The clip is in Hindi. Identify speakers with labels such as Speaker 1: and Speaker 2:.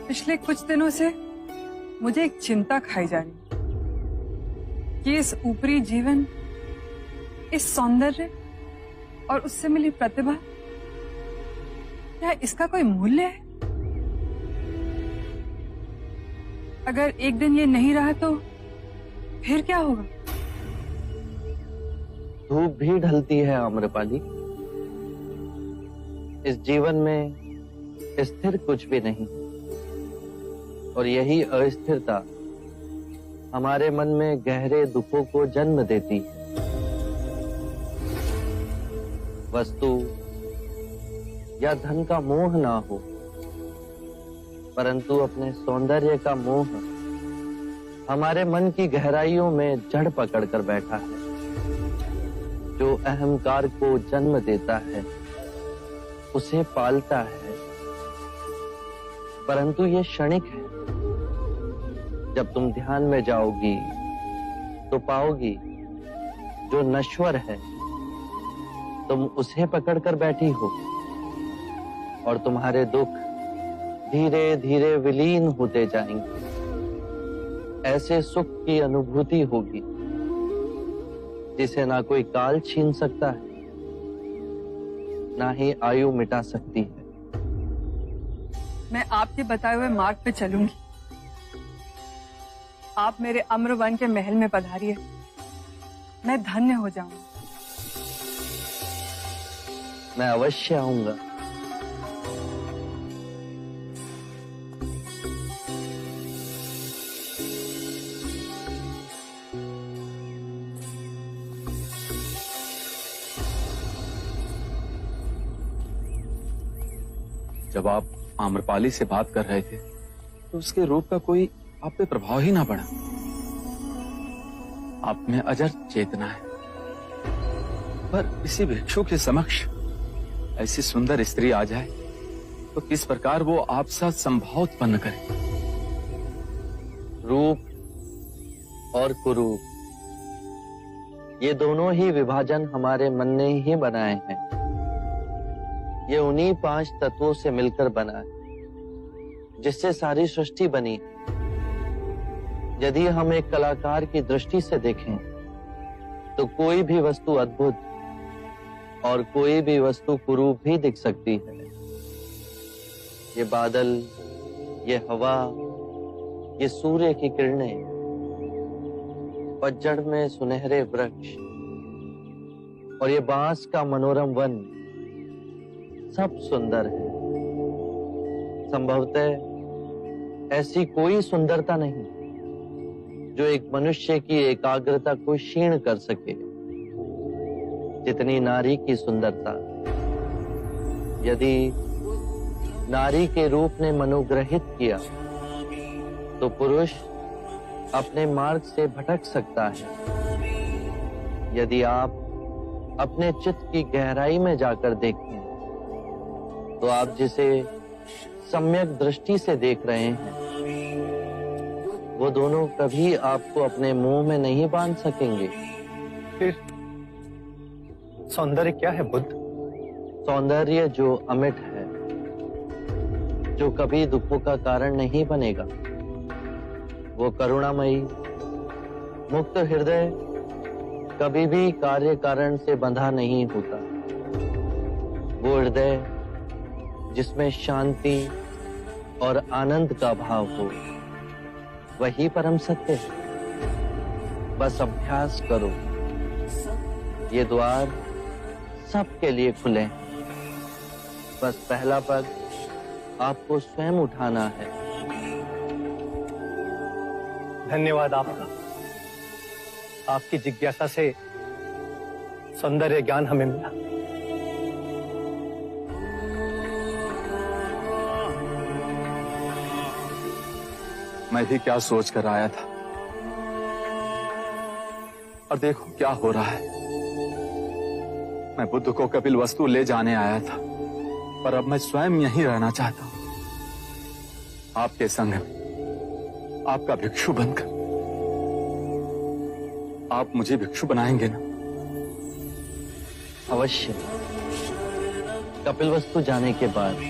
Speaker 1: पिछले कुछ दिनों से मुझे एक चिंता खाई जा रही है कि इस ऊपरी जीवन, इस सौंदर्य और उससे मिली प्रतिभा, क्या इसका कोई मूल्य है? अगर एक दिन ये नहीं रहा तो फिर क्या होगा?
Speaker 2: धूप भी ढलती है आम्रपाली। इस जीवन में स्थिर कुछ भी नहीं, और यही अस्थिरता हमारे मन में गहरे दुखों को जन्म देती है। वस्तु या धन का मोह ना हो, परंतु अपने सौंदर्य का मोह हमारे मन की गहराइयों में जड़ पकड़ कर बैठा है, जो अहंकार को जन्म देता है, उसे पालता है। परंतु ये क्षणिक है। जब तुम ध्यान में जाओगी तो पाओगी जो नश्वर है, तुम उसे पकड़कर बैठी हो और तुम्हारे दुख धीरे धीरे विलीन होते जाएंगे। ऐसे सुख की अनुभूति होगी जिसे ना कोई काल छीन सकता है, ना ही आयु मिटा सकती है।
Speaker 1: मैं आपके बताए हुए मार्ग पे चलूंगी। आप मेरे अम्रवन के महल में पधारिए, मैं धन्य हो जाऊंगी।
Speaker 2: मैं अवश्य आऊंगा।
Speaker 3: जब आप आम्रपाली से बात कर रहे थे तो उसके रूप का कोई आप पे प्रभाव ही ना पड़ा। आप में अजर चेतना है, पर इसी भिक्षु के समक्ष ऐसी सुंदर स्त्री आ जाए तो किस प्रकार वो आप साथ संभाव उत्पन्न करे।
Speaker 2: रूप और कुरूप, ये दोनों ही विभाजन हमारे मन ने ही बनाए हैं। ये उन्हीं 5 तत्वों से मिलकर बना है जिससे सारी सृष्टि बनी। यदि हम एक कलाकार की दृष्टि से देखें तो कोई भी वस्तु अद्भुत और कोई भी वस्तु कुरूप भी दिख सकती है। ये बादल, ये हवा, ये सूर्य की किरणें, पतझड़ में सुनहरे वृक्ष और ये बांस का मनोरम वन, सब सुंदर है। संभवतः ऐसी कोई सुंदरता नहीं जो एक मनुष्य की एकाग्रता को क्षीण कर सके, जितनी नारी की सुंदरता। यदि नारी के रूप ने मनोग्रहित किया तो पुरुष अपने मार्ग से भटक सकता है। यदि आप अपने चित्त की गहराई में जाकर देखें तो आप जिसे सम्यक दृष्टि से देख रहे हैं, वो दोनों कभी आपको अपने मुंह में नहीं बांध सकेंगे।
Speaker 4: फिर सौंदर्य क्या है बुद्ध?
Speaker 2: सौंदर्य जो अमिट है, जो कभी दुखों का कारण नहीं बनेगा, वो करुणामयी मुक्त हृदय कभी भी कार्य कारण से बंधा नहीं होता। वो हृदय जिसमें शांति और आनंद का भाव हो, वही परम सत्य है। बस अभ्यास करो, ये द्वार सबके लिए खुले हैं। बस पहला पग आपको स्वयं उठाना है।
Speaker 4: धन्यवाद आपका। आपकी जिज्ञासा से सौंदर्य ज्ञान हमें मिला।
Speaker 3: मैं भी क्या सोच कर आया था, और देखो क्या हो रहा है। मैं बुद्ध को कपिल वस्तु ले जाने आया था, पर अब मैं स्वयं यहीं रहना चाहता हूं, आपके संग में, आपका भिक्षु बनकर। आप मुझे भिक्षु बनाएंगे ना?
Speaker 2: अवश्य। कपिल वस्तु जाने के बाद